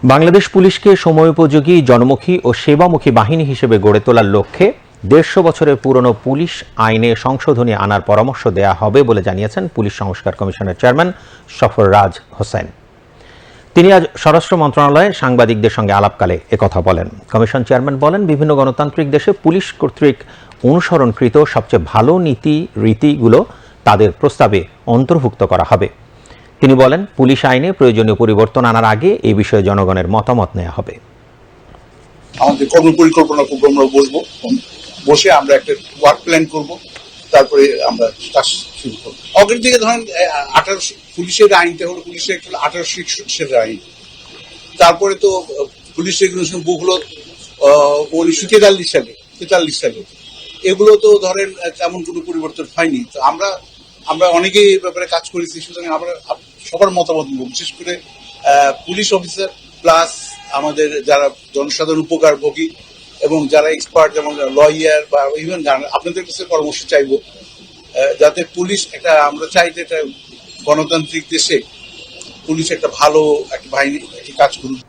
বাংলাদেশ পুলিশকে সময়োপযোগী, জনমুখী ও সেবামুখী বাহিনী হিসেবে গড়ে তোলার লক্ষ্যে ১৫০ বছরের পুরনো পুলিশ আইনে সংশোধনী আনার পরামর্শ দেয়া হবে বলে জানিয়েছেন পুলিশ সংস্কার কমিশনের চেয়ারম্যান সরফরাজ হোসেন। তিনি আজ স্বরাষ্ট্র মন্ত্রণালয়ে সাংবাদিকদের সঙ্গে আলাপকালে একথা বলেন। কমিশন চেয়ারম্যান বলেন, বিভিন্ন গণতান্ত্রিক দেশে পুলিশ কর্তৃক অনুসরণকৃত সবচেয়ে ভালো নীতি রীতিগুলো তাদের প্রস্তাবে অন্তর্ভুক্ত করা হবে। তিনি বলেন, পুলিশ আইনে প্রয়োজনীয় পরিবর্তন আনার আগে এই বিষয়ে জনগণের মতামত নেওয়া হবে। আমাদের কর্মপরিকল্পনা করবো, আমরা বসে আমরা একটা ওয়ার্ক প্ল্যান করব, তারপরে আমরা কাজ শুরু করবো। অগ্রিম থেকে ধরেন 1800 পুলিশের আইনটা হলো পুলিশের 1861 আইন। তারপরে তো পুলিশ রেগুলেশন বুক হলো 1943 সালে। এগুলো তো ধরেন তেমন কোনো পরিবর্তন হয়নি। তো আমরা অনেকেই এই ব্যাপারে কাজ করেছি, সুতরাং আমরা সবার মতামত নেব, বিশেষ করে পুলিশ অফিসার প্লাস আমাদের যারা জনসাধারণ উপকারভোগী এবং যারা এক্সপার্ট, যেমন লয়ার বা ইভেন আপনাদের কাছে পরামর্শ চাইব, যাতে পুলিশ আমরা চাই যে একটা গণতান্ত্রিক দেশে পুলিশ একটা ভালো একটা বাহিনী কাজ করুক।